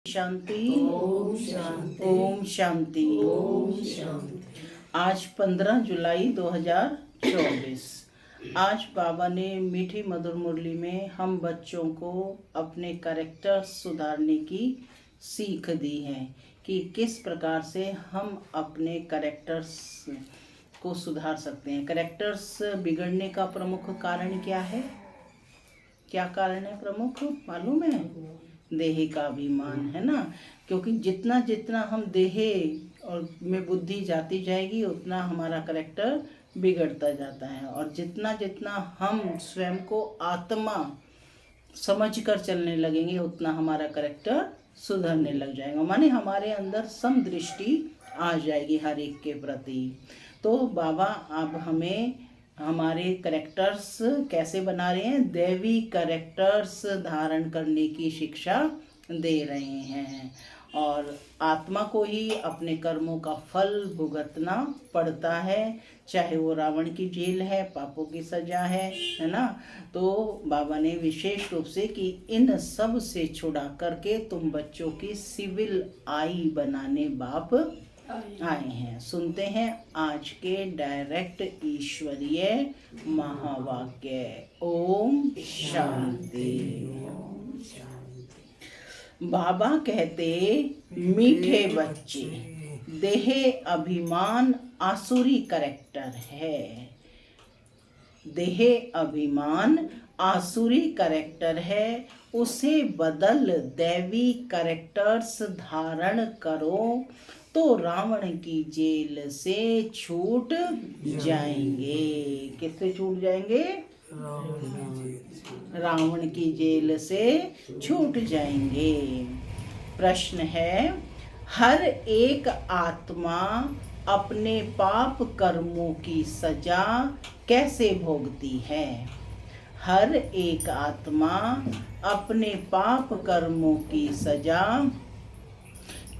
शांति। ओम शांति। ओम शांति। ओम शांति। आज 15 जुलाई 2024। आज बाबा ने मीठी मधुर मुरली में हम बच्चों को अपने कैरेक्टर्स सुधारने की सीख दी है कि किस प्रकार से हम अपने कैरेक्टर्स को सुधार सकते हैं। कैरेक्टर्स बिगड़ने का प्रमुख कारण क्या है? क्या कारण है प्रमुख, मालूम है? देह का अभिमान, है ना। क्योंकि जितना जितना हम देह और में बुद्धि जाती जाएगी उतना हमारा कैरेक्टर बिगड़ता जाता है, और जितना जितना हम स्वयं को आत्मा समझकर चलने लगेंगे उतना हमारा कैरेक्टर सुधरने लग जाएगा। माने हमारे अंदर समदृष्टि आ जाएगी हर एक के प्रति। तो बाबा अब हमें हमारे कैरेक्टर्स कैसे बना रहे हैं, दैवी कैरेक्टर्स धारण करने की शिक्षा दे रहे हैं। और आत्मा को ही अपने कर्मों का फल भुगतना पड़ता है, चाहे वो रावण की जेल है, पापों की सजा है ना। तो बाबा ने विशेष रूप से कि इन सब से छुड़ा करके तुम बच्चों की सिविल आई बनाने बाप आए हैं। सुनते हैं आज के डायरेक्ट ईश्वरीय महावाक्य। ओम शांति। बाबा कहते, मीठे बच्चे, देह अभिमान आसुरी कैरेक्टर है। देह अभिमान आसुरी कैरेक्टर है, उसे बदल दैवी कैरेक्टर्स धारण करो तो रावण की जेल से छूट जाएंगे। किससे छूट जाएंगे? रावण की जेल से छूट जाएंगे। प्रश्न है, हर एक आत्मा अपने पाप कर्मों की सजा कैसे भोगती है? हर एक आत्मा अपने पाप कर्मों की सजा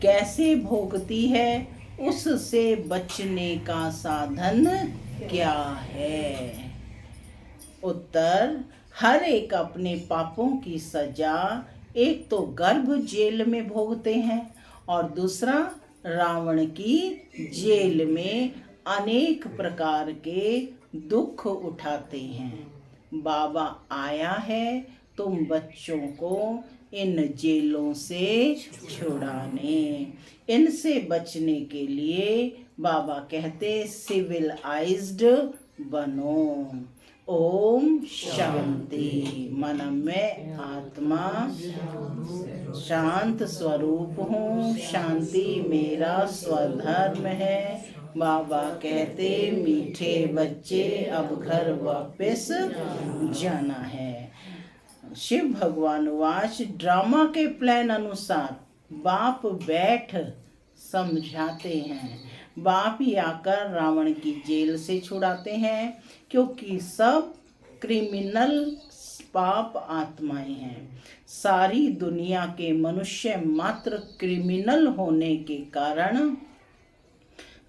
कैसे भोगती है? उससे बचने का साधन क्या है? उत्तर, हर एक अपने पापों की सजा एक तो गर्भ जेल में भोगते हैं और दूसरा रावण की जेल में अनेक प्रकार के दुख उठाते हैं। बाबा आया है तुम बच्चों को इन जेलों से छुड़ाने। इनसे बचने के लिए बाबा कहते सिविलाइज्ड बनो। ओम शांति। मन में आत्मा शांत स्वरूप हूँ, शांति मेरा स्वधर्म है। बाबा कहते, मीठे बच्चे अब घर वापस जाना है। शिव भगवान वाच, ड्रामा के प्लान अनुसार बाप बैठ समझाते हैं। बाप ही आकर रावण की जेल से छुड़ाते हैं, क्योंकि सब क्रिमिनल पाप आत्माएं हैं। सारी दुनिया के मनुष्य मात्र क्रिमिनल होने के कारण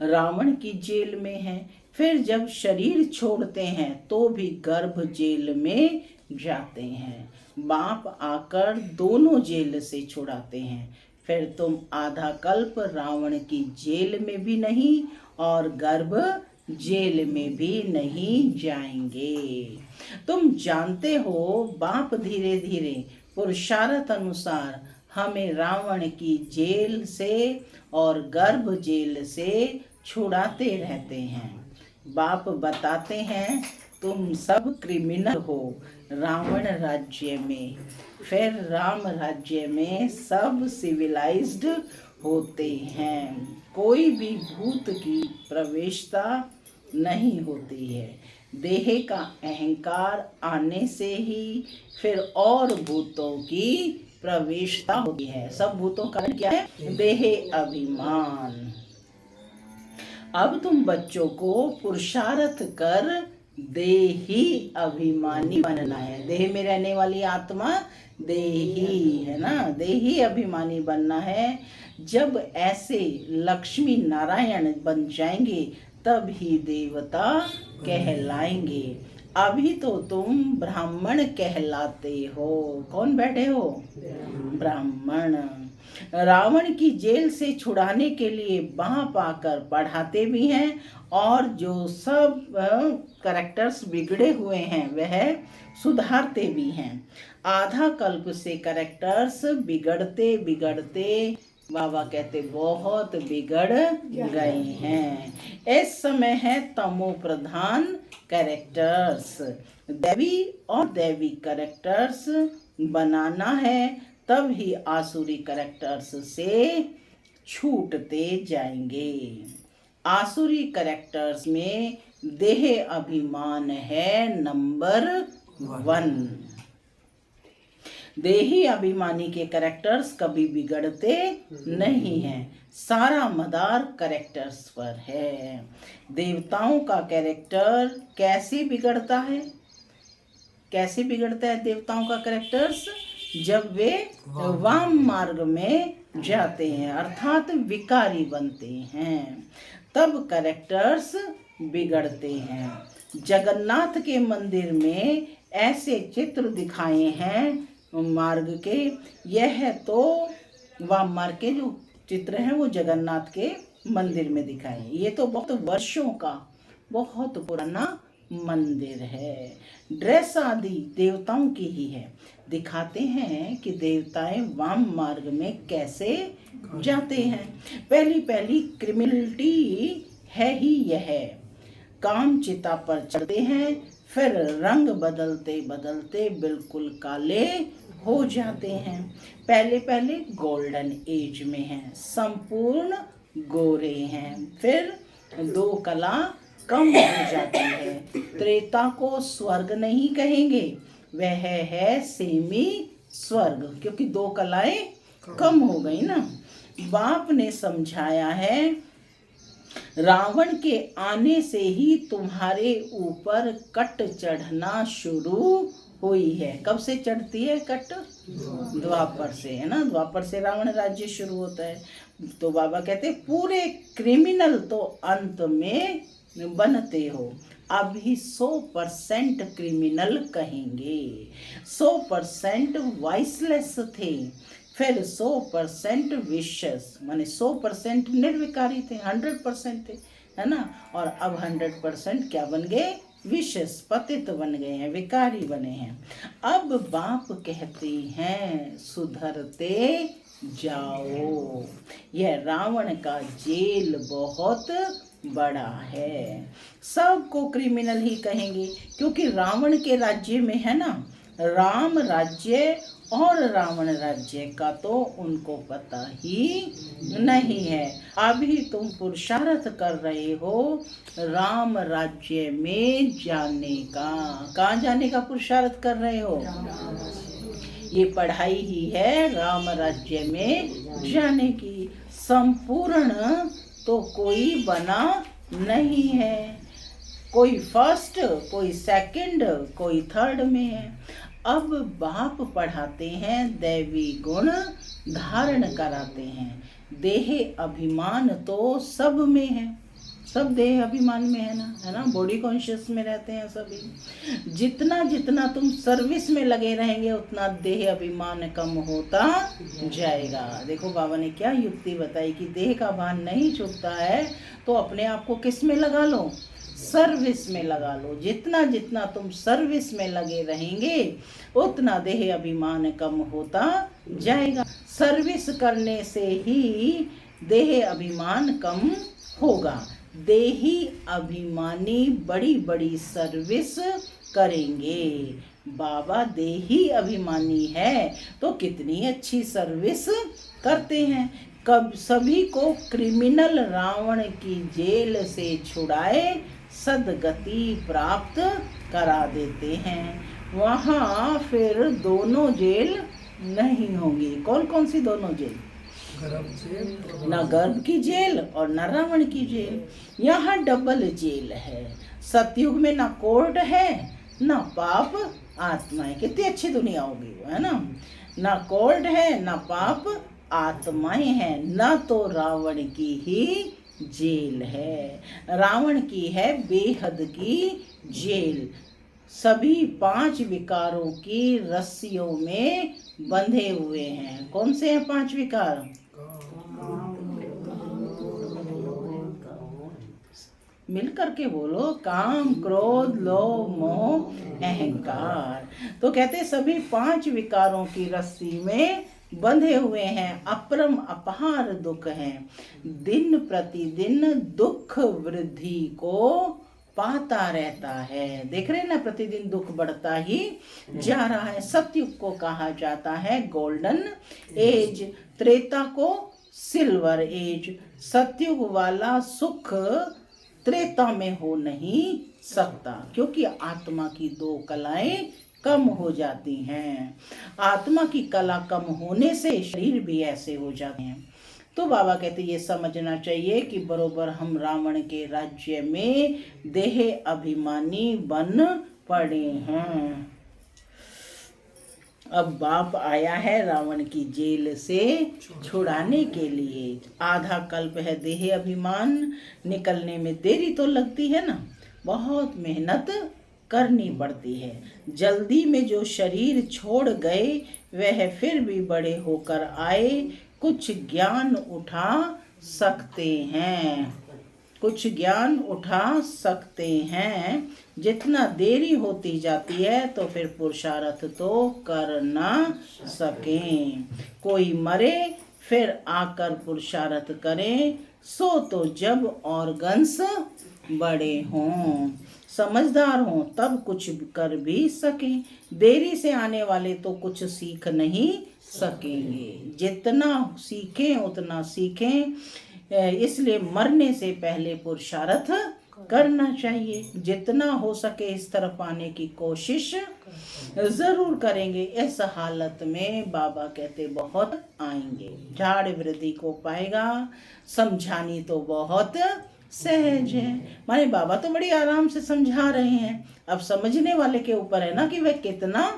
रावण की जेल में हैं। फिर जब शरीर छोड़ते हैं तो भी गर्भ जेल में जाते हैं। बाप आकर दोनों जेल से छुड़ाते हैं। फिर तुम आधा कल्प रावण की जेल में भी नहीं और गर्भ जेल में भी नहीं जाएंगे। तुम जानते हो बाप धीरे धीरे पुरुषार्थ अनुसार हमें रावण की जेल से और गर्भ जेल से छुड़ाते रहते हैं। बाप बताते हैं तुम सब क्रिमिनल हो रावण राज्य में, फिर राम राज्य में सब सिविलाइज्ड होते हैं। कोई भी भूत की प्रवेशता नहीं होती है। देह का अहंकार आने से ही फिर और भूतों की प्रवेशता होती है। सब भूतों का क्या है? देह अभिमान। अब तुम बच्चों को पुरुषार्थ कर देही अभिमानी बनना है। देह में रहने वाली आत्मा देही है ना, देही अभिमानी बनना है। जब ऐसे लक्ष्मी नारायण बन जाएंगे तब ही देवता कहलाएंगे। अभी तो तुम ब्राह्मण कहलाते हो। कौन बैठे हो? ब्राह्मण। रावण की जेल से छुड़ाने के लिए वहां पाकर पढ़ाते भी हैं, और जो सब करेक्टर्स बिगड़े हुए हैं वह सुधारते भी हैं। आधा कल्प से करेक्टर्स बिगड़ते बिगड़ते बाबा कहते बहुत बिगड़ गए हैं। इस समय है तमो प्रधान कैरेक्टर्स, दैवी और दैवी कैरेक्टर्स बनाना है, तब ही आसुरी कैरेक्टर्स से छूटते जाएंगे। आसुरी कैरेक्टर्स में देह अभिमान है नंबर 1। देही अभिमानी के कैरेक्टर्स कभी बिगड़ते नहीं हैं, सारा मदार कैरेक्टर्स पर है। देवताओं का कैरेक्टर कैसे बिगड़ता है? कैसे बिगड़ता है देवताओं का कैरेक्टर्स? जब वे वाम मार्ग में जाते हैं, अर्थात विकारी बनते हैं, तब कैरेक्टर्स बिगड़ते हैं। जगन्नाथ के मंदिर में ऐसे चित्र दिखाए हैं मार्ग के, यह तो वाम मार्ग के जो चित्र हैं वो जगन्नाथ के मंदिर में दिखाए। ये तो बहुत वर्षों का बहुत पुराना मंदिर है। ड्रेस आदि देवताओं की ही है। दिखाते हैं कि देवताएं वाम मार्ग में कैसे जाते हैं। पहली क्रिमिनलिटी है ही यह, काम चिता पर चढ़ते हैं, फिर रंग बदलते बदलते बिल्कुल काले हो जाते हैं। पहले गोल्डन एज में हैं, संपूर्ण गोरे हैं, फिर 2 कला कम हो जाती है। त्रेता को स्वर्ग नहीं कहेंगे, वह है सेमी स्वर्ग, क्योंकि 2 कलाएं कम हो गई ना। बाप ने समझाया है, रावण के आने से ही तुम्हारे ऊपर कट चढ़ना शुरू हुई है। कब से चढ़ती है कट? द्वापर से, है ना। द्वापर से रावण राज्य शुरू होता है। तो बाबा कहते पूरे क्रिमिनल तो अंत में बनते हो। अभी 100% क्रिमिनल कहेंगे, 100% वाइसलेस थे, फिर 100% विशेष, माने 100% निर्विकारी थे, 100% थे, है ना। और अब 100% क्या बन गए? विशेष, पतित बन गए हैं, विकारी बने हैं। अब बाप कहते हैं सुधरते जाओ। यह रावण का जेल बहुत बड़ा है, सबको क्रिमिनल ही कहेंगे, क्योंकि रावण के राज्य में है ना, राम राज्य और रावण राज्य का तो उनको पता ही नहीं है। अभी तुम पुरुषार्थ कर रहे हो राम राज्य में जाने का। कहाँ जाने का पुरुषार्थ कर रहे हो? ये पढ़ाई ही है राम राज्य में जाने की। संपूर्ण तो कोई बना नहीं है, कोई फर्स्ट, कोई सेकंड, कोई थर्ड में है। अब बाप पढ़ाते हैं, दैवी गुण धारण कराते हैं। देह अभिमान तो सब में है, सब देह अभिमान में है ना, बॉडी कॉन्शियस में रहते हैं सभी। जितना जितना तुम सर्विस में लगे रहेंगे उतना देह अभिमान कम होता जाएगा। देखो बाबा ने क्या युक्ति बताई कि देह का भान नहीं छूटता है तो अपने आप को किस में लगा लो? सर्विस में लगा लो। जितना जितना तुम सर्विस में लगे रहेंगे उतना देह अभिमान कम होता जाएगा। सर्विस करने से ही देह अभिमान कम होगा। देही अभिमानी बड़ी बड़ी सर्विस करेंगे। बाबा देही अभिमानी है तो कितनी अच्छी सर्विस करते हैं। कब सभी को क्रिमिनल रावण की जेल से छुड़ाए सदगति प्राप्त करा देते हैं। वहाँ फिर दोनों जेल नहीं होंगी। कौन कौन सी दोनों जेल? न गर्भ की जेल और न रावण की जेल। यहाँ डबल जेल है। सतयुग में ना कोर्ट है ना पाप आत्माएं। कितनी अच्छी दुनिया होगी वो, है ना। ना कोर्ट है ना पाप आत्माएं हैं, ना तो रावण की ही जेल है। रावण की है बेहद की जेल। सभी 5 विकारों की रस्सियों में बंधे हुए हैं। कौन से हैं 5 विकार? मिल करके बोलो। काम, क्रोध, लोभ, मोह, अहंकार। तो कहते सभी 5 विकारों की रस्सी में बंधे हुए हैं। अपरम अपार दुख हैं। दिन प्रतिदिन दुख वृद्धि को पाता रहता है। देख रहे हैं ना, प्रतिदिन दुख बढ़ता ही जा रहा है। सतयुग को कहा जाता है गोल्डन एज, त्रेता को सिल्वर एज। सतयुग वाला सुख त्रेता में हो नहीं सकता, क्योंकि आत्मा की 2 कलाएं कम हो जाती हैं। आत्मा की कला कम होने से शरीर भी ऐसे हो जाते हैं। तो बाबा कहते ये समझना चाहिए कि बरोबर हम रावण के राज्य में देह अभिमानी बन पड़े हैं। अब बाप आया है रावण की जेल से छुड़ाने के लिए। आधा कल्प है देह अभिमान निकलने में, देरी तो लगती है ना, बहुत मेहनत करनी पड़ती है। जल्दी में जो शरीर छोड़ गए वह फिर भी बड़े होकर आए, कुछ ज्ञान उठा सकते हैं, कुछ ज्ञान उठा सकते हैं। जितना देरी होती जाती है तो फिर पुरुषार्थ तो कर ना सकें। कोई मरे फिर आकर पुरुषार्थ करें, सो तो जब ऑर्गन्स बड़े हों, समझदार हों, तब कुछ कर भी सकें। देरी से आने वाले तो कुछ सीख नहीं सकेंगे। जितना सीखें उतना सीखें, इसलिए मरने से पहले पुरुषार्थ करना चाहिए। जितना हो सके इस तरफ आने की कोशिश जरूर करेंगे। इस हालत में बाबा कहते बहुत आएंगे। झाड़ वृद्धि को पाएगा, समझानी तो बहुत सहज है। माने बाबा तो बड़ी आराम से समझा रहे हैं, अब समझने वाले के ऊपर है ना कि वह कितना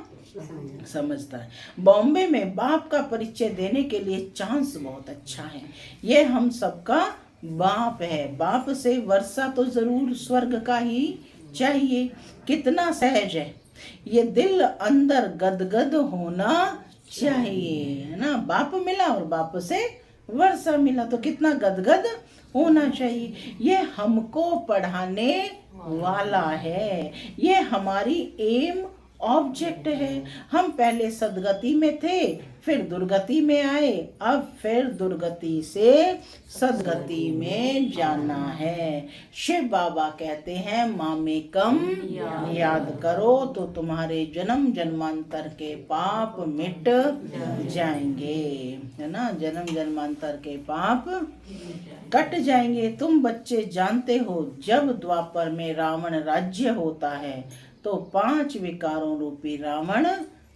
समझता है। बॉम्बे में बाप का परिचय देने के लिए चांस बहुत अच्छा है। ये हम सबका बाप है। बाप से वर्षा तो जरूर स्वर्ग का ही चाहिए। कितना सहज है ये, दिल अंदर गदगद होना चाहिए, है ना। बाप मिला और बाप से वर्षा मिला तो कितना गदगद होना चाहिए। ये हमको पढ़ाने वाला है, ये हमारी एम ऑब्जेक्ट है। हम पहले सदगति में थे, फिर दुर्गति में आए, अब फिर दुर्गति से सदगति में जाना है। शिव बाबा कहते हैं मामे कम याद करो तो तुम्हारे जन्म जन्मांतर के पाप मिट जाएंगे, है ना। जन्म जन्मांतर के पाप कट जाएंगे। तुम बच्चे जानते हो जब द्वापर में रावण राज्य होता है तो 5 विकारों रूपी रावण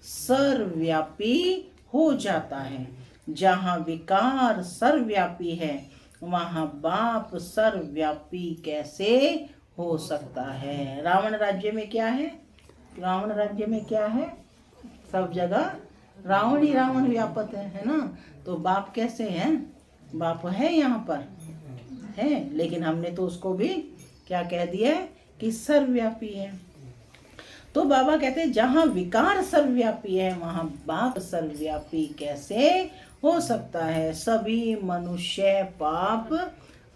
सर्वव्यापी हो जाता है। जहाँ विकार सर्वव्यापी है वहाँ बाप सर्वव्यापी कैसे हो सकता है। रावण राज्य में क्या है? रावण राज्य में क्या है? सब जगह रावण ही रावण व्यापत है ना। तो बाप कैसे हैं? बाप है यहाँ पर है, लेकिन हमने तो उसको भी क्या कह दिया है कि सर्वव्यापी है। तो बाबा कहते हैं जहाँ विकार सर्वव्यापी है वहाँ बाप सर्वव्यापी कैसे हो सकता है। सभी मनुष्य पाप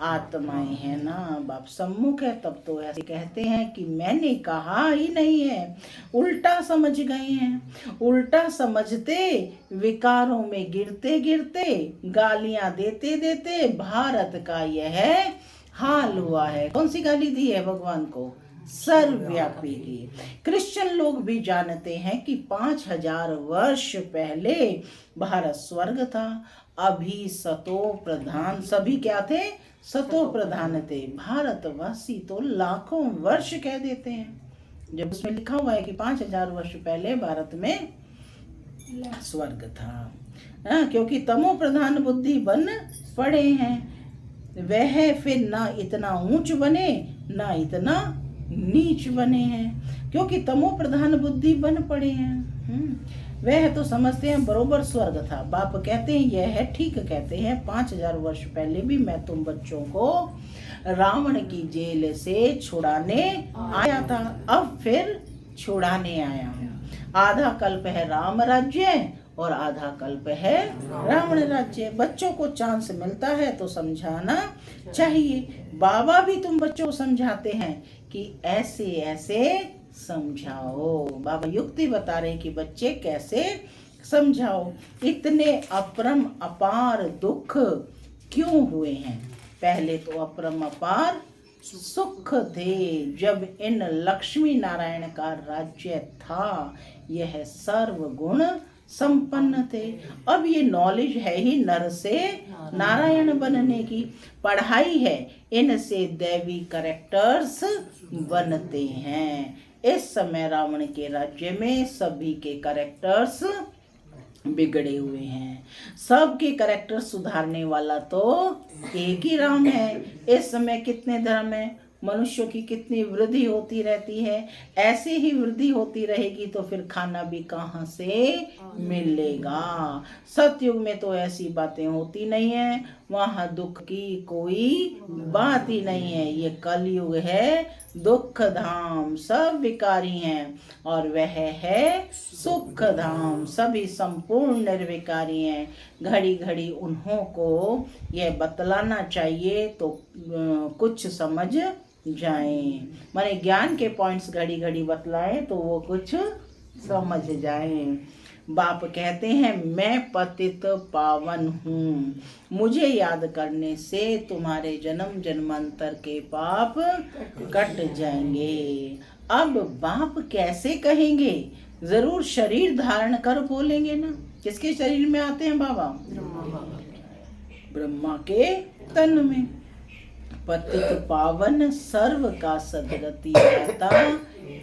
आत्माएं है ना। बाप सम्मुख है तब तो ऐसे कहते हैं कि मैंने कहा ही नहीं है, उल्टा समझ गए हैं। उल्टा समझते विकारों में गिरते गिरते, गालियां देते देते भारत का यह हाल हुआ है। कौन सी गाली दी है भगवान को? सर्वव्यापी की। क्रिश्चियन लोग भी जानते हैं कि 5000 वर्ष पहले भारत स्वर्ग था। अभी सतो प्रधान, सभी क्या थे? सतो प्रधान थे। भारतवासी तो लाखों वर्ष कह देते हैं जब उसमें लिखा हुआ है कि 5000 वर्ष पहले भारत में स्वर्ग था। क्योंकि तमो प्रधान बुद्धि बन पड़े हैं। वह फिर ना इतना ऊंच बने ना इतना नीच बने हैं, क्योंकि तमो प्रधान बुद्धि बन पड़े हैं। वह तो समझते हैं बरोबर स्वर्ग था। बाप कहते हैं यह है, ठीक कहते हैं। 5000 वर्ष पहले भी मैं तुम बच्चों को रावण की जेल से छुड़ाने आया था। अब फिर छुड़ाने आया हूँ। आधा कल्प है राम राज्य और आधा कल्प है रावण राज्य। बच्चों को चांस मिलता है तो समझाना चाहिए। बाबा भी तुम बच्चों को समझाते हैं कि ऐसे ऐसे समझाओ। बाबा युक्ति बता रहे हैं कि बच्चे कैसे समझाओ। इतने अपरम अपार दुख क्यों हुए हैं? पहले तो अपरम अपार सुख थे जब इन लक्ष्मी नारायण का राज्य था। यह सर्वगुण संपन्न थे। अब ये नॉलेज है ही नर से नारायण बनने की, पढ़ाई है, इनसे दैवी कैरेक्टर्स बनते हैं। इस समय रावण के राज्य में सभी के कैरेक्टर्स बिगड़े हुए हैं। सबके कैरेक्टर सुधारने वाला तो एक ही राम है। इस समय कितने धर्म है, मनुष्यों की कितनी वृद्धि होती रहती है। ऐसे ही वृद्धि होती रहेगी तो फिर खाना भी कहाँ से मिलेगा। सतयुग में तो ऐसी बातें होती नहीं है, वहाँ दुख की कोई बात ही नहीं है। ये कलयुग है, दुख धाम, सब विकारी हैं और वह है सुख धाम, सभी संपूर्ण निर्विकारी हैं। घड़ी घड़ी उन्हों को यह बतलाना चाहिए तो कुछ समझ जाएं। माने ज्ञान के पॉइंट्स घड़ी घड़ी बतलाएं तो वो कुछ समझ जाएं। बाप कहते हैं मैं पतित पावन हूँ, मुझे याद करने से तुम्हारे जन्म जन्मांतर के पाप कट जाएंगे। अब बाप कैसे कहेंगे? जरूर शरीर धारण कर बोलेंगे ना। किसके शरीर में आते हैं बाबा? ब्रह्मा के तन में। पतित पावन सर्व का सदगति दाता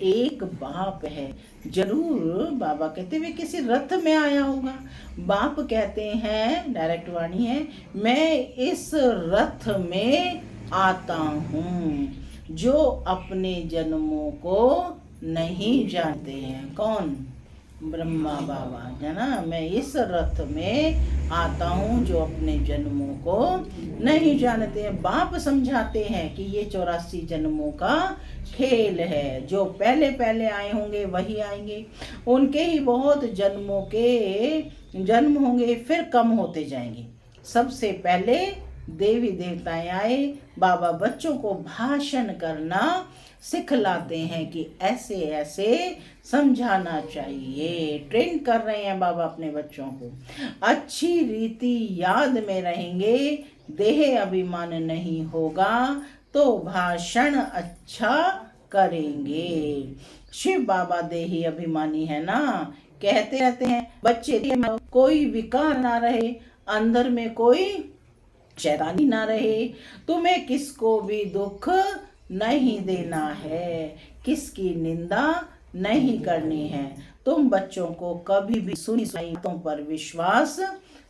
एक बाप है। जरूर बाबा कहते हुए किसी रथ में आया होगा। बाप कहते हैं, डायरेक्ट वाणी है, मैं इस रथ में आता हूँ। जो अपने जन्मों को नहीं जानते हैं, कौन? ब्रह्मा बाबा है ना। मैं इस रथ में आता हूँ जो अपने जन्मों को नहीं जानते हैं। बाप समझाते हैं कि ये 84 जन्मों का खेल है। जो पहले पहले आए होंगे वही आएंगे। उनके ही बहुत जन्मों के जन्म होंगे, फिर कम होते जाएंगे। सबसे पहले देवी देवताएं आए। बाबा बच्चों को भाषण करना सिखलाते हैं कि ऐसे ऐसे समझाना चाहिए। ट्रेन कर रहे हैं बाबा अपने बच्चों को। अच्छी रीति याद में रहेंगे, देह अभिमान नहीं होगा तो भाषण अच्छा करेंगे। शिव बाबा देही अभिमानी है ना। कहते रहते हैं बच्चे कोई विकार ना रहे, अंदर में कोई शैतानी ना रहे, तुम्हें किसको भी दुख नहीं देना है, किसकी निंदा नहीं करनी है। तुम बच्चों को कभी भी सुनी सुनाई बातों पर विश्वास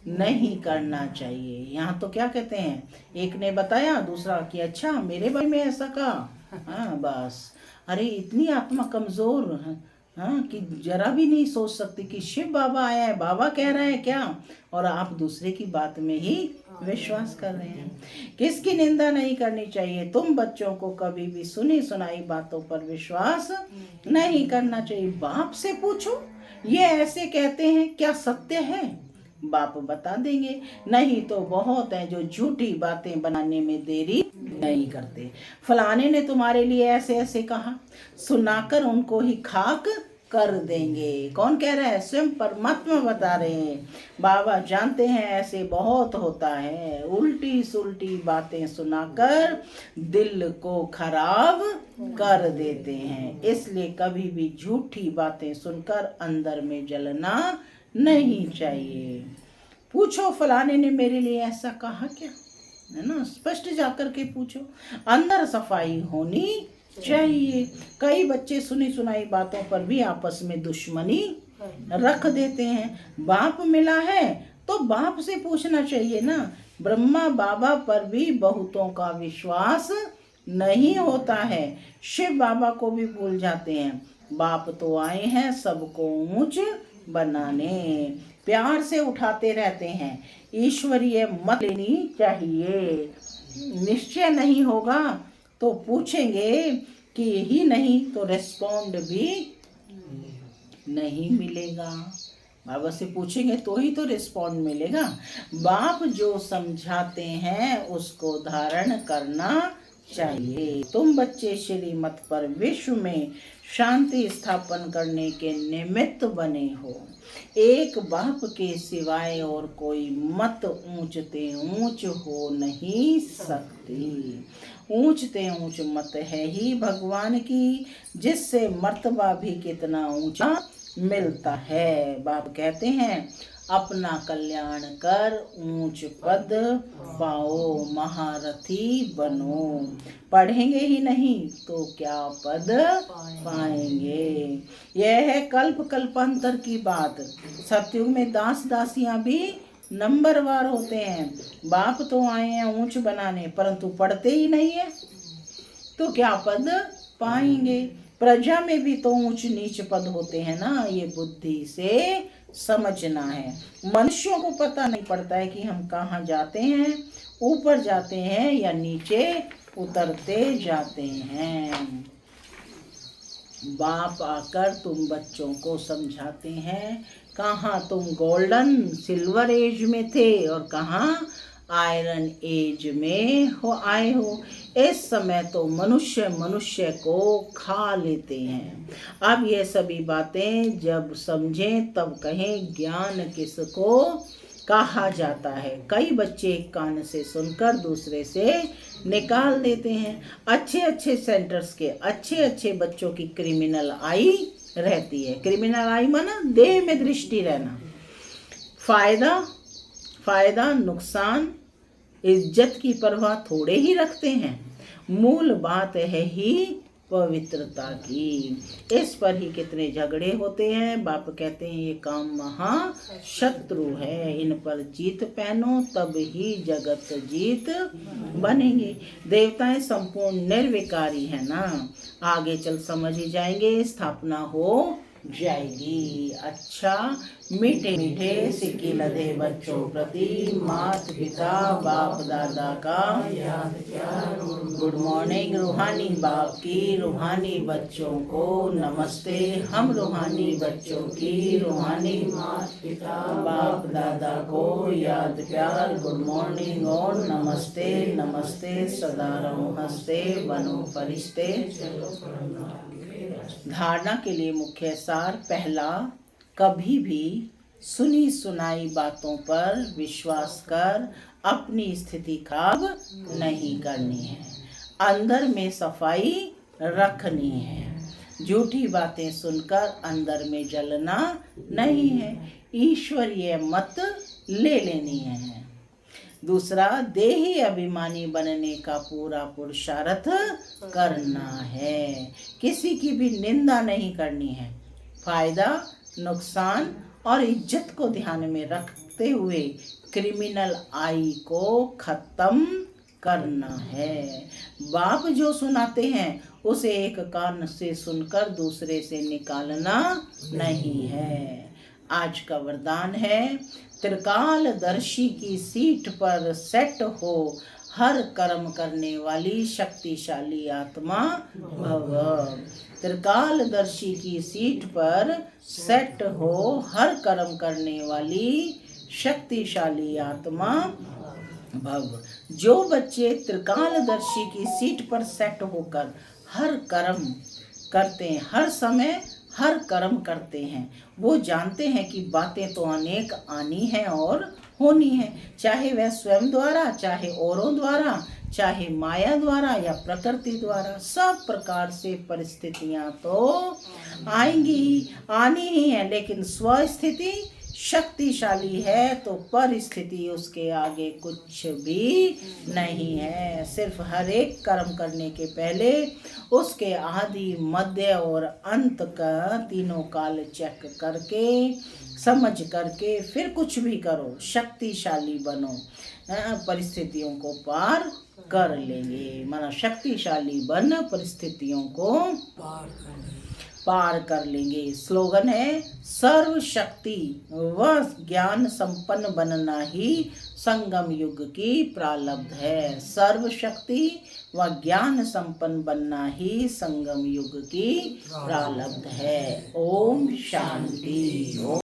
नहीं करना चाहिए। यहाँ तो क्या कहते हैं, एक ने बताया दूसरा कि अच्छा मेरे बारे में ऐसा कहा। हाँ बस, अरे इतनी आत्मा कमजोर है हाँ कि जरा भी नहीं सोच सकती कि शिव बाबा आया है, बाबा कह रहा है क्या, और आप दूसरे की बात में ही विश्वास कर रहे हैं। किसकी निंदा नहीं करनी चाहिए। तुम बच्चों को कभी भी सुनी सुनाई बातों पर विश्वास नहीं करना चाहिए। बाप से पूछो ये ऐसे कहते हैं क्या सत्य है, बाप बता देंगे। नहीं तो बहुत है जो झूठी बातें बनाने में देरी नहीं करते। फलाने ने तुम्हारे लिए ऐसे ऐसे कहा, सुनाकर उनको ही खाक कर देंगे। कौन कह रहा है? स्वयं परमात्मा बता रहे हैं। बाबा जानते हैं ऐसे बहुत होता है, उल्टी सुल्टी बातें सुनाकर दिल को खराब कर देते हैं। इसलिए कभी भी झूठी बातें सुनकर अंदर में जलना नहीं चाहिए। पूछो फलाने ने मेरे लिए ऐसा कहा क्या, है ना। स्पष्ट जाकर के पूछो, अंदर सफाई होनी चाहिए। कई बच्चे सुनी सुनाई बातों पर भी आपस में दुश्मनी रख देते हैं। बाप मिला है तो बाप से पूछना चाहिए ना। ब्रह्मा बाबा पर भी बहुतों का विश्वास नहीं होता है, शिव बाबा को भी भूल जाते हैं। बाप तो आए हैं सबको ऊंच बनाने, प्यार से उठाते रहते हैं। ईश्वरीय मत लेनी चाहिए। निश्चय नहीं होगा तो पूछेंगे कि ही नहीं तो रेस्पॉन्ड भी नहीं मिलेगा। बाबा से पूछेंगे तो ही तो रिस्पॉन्ड मिलेगा। बाप जो समझाते हैं उसको धारण करना चाहिए। तुम बच्चे श्रीमत पर विश्व में शांति स्थापन करने के निमित्त बने हो। एक बाप के सिवाय और कोई मत ऊंचते ऊंच हो नहीं सकती। ऊंचते ऊंच मत है ही भगवान की, जिससे मर्तबा भी कितना ऊंचा मिलता है। बाप कहते हैं अपना कल्याण कर ऊंच पद पाओ, महारथी बनो। पढ़ेंगे ही नहीं तो क्या पद पाएंगे। यह है कल्प कल्पांतर की बात। सतयुग में दास दासियां भी नंबरवार होते हैं। बाप तो आए हैं ऊंच बनाने, परंतु पढ़ते ही नहीं है तो क्या पद पाएंगे। प्रजा में भी तो ऊंच नीच पद होते हैं ना, ये बुद्धि से समझना है। मनुष्यों को पता नहीं पड़ता है कि हम कहाँ जाते हैं, ऊपर जाते हैं या नीचे उतरते जाते हैं। बाप आकर तुम बच्चों को समझाते हैं कहाँ तुम गोल्डन सिल्वर एज में थे और कहाँ आयरन एज में आए हो। इस समय तो मनुष्य मनुष्य को खा लेते हैं। अब ये सभी बातें जब समझें तब कहें ज्ञान किसको कहा जाता है। कई बच्चे एक कान से सुनकर दूसरे से निकाल देते हैं। अच्छे अच्छे सेंटर्स के अच्छे अच्छे बच्चों की क्रिमिनल आई रहती है। क्रिमिनल आई माना देह में दृष्टि रहना। फायदा नुकसान इज्जत की परवाह थोड़े ही रखते हैं। मूल बात है ही पवित्रता की। इस पर ही कितने झगड़े होते हैं। बाप कहते हैं ये काम महा शत्रु है, इन पर जीत पहनो तब ही जगत जीत बनेंगे। देवताएं संपूर्ण निर्विकारी है ना, आगे चल समझ ही जाएंगे, स्थापना हो जाएगी। अच्छा मीठे मीठे सिक्के लदे बच्चों प्रति माता पिता बाप दादा का याद प्यार। गुड मॉर्निंग रूहानी बाप की रूहानी बच्चों को नमस्ते। हम रूहानी बच्चों की रूहानी माता पिता बाप दादा को याद प्यार। गुड मॉर्निंग और नमस्ते नमस्ते। सदा रहो हंसते बनो फरिश्ते। धारणा के लिए मुख्य सार। पहला, कभी भी सुनी सुनाई बातों पर विश्वास कर अपनी स्थिति खराब नहीं करनी है। अंदर में सफाई रखनी है। झूठी बातें सुनकर अंदर में जलना नहीं है। ईश्वरीय मत ले लेनी है। दूसरा, देही अभिमानी बनने का पूरा पुरुषार्थ करना है। किसी की भी निंदा नहीं करनी है। फायदा नुकसान और इज्जत को ध्यान में रखते हुए क्रिमिनल आई को खत्म करना है। बाप जो सुनाते हैं उसे एक कान से सुनकर दूसरे से निकालना नहीं है। आज का वरदान है, त्रिकालदर्शी की सीट पर सेट हो हर कर्म करने वाली शक्तिशाली आत्मा भव। त्रिकालदर्शी की सीट पर सेट हो हर कर्म करने वाली शक्तिशाली आत्मा भव। जो बच्चे त्रिकालदर्शी की सीट पर सेट होकर हर कर्म करते हैं, हर समय हर कर्म करते हैं, वो जानते हैं कि बातें तो अनेक आनी हैं और होनी है। चाहे वह स्वयं द्वारा, चाहे औरों द्वारा, चाहे माया द्वारा या प्रकृति द्वारा, सब प्रकार से परिस्थितियां तो आएंगी, आनी ही है। लेकिन स्वस्थिति शक्तिशाली है तो परिस्थिति उसके आगे कुछ भी नहीं है। सिर्फ हर एक कर्म करने के पहले उसके आदि मध्य और अंत का तीनों काल चेक करके समझ करके फिर कुछ भी करो, शक्तिशाली बनो, परिस्थितियों को पार कर लेंगे। माना शक्तिशाली बन परिस्थितियों को पार कर लेंगे। स्लोगन है, सर्व शक्ति व ज्ञान संपन्न बनना ही संगम युग की प्रारब्ध है। सर्व शक्ति व ज्ञान संपन्न बनना ही संगम युग की प्रारब्ध है। ओम शांति।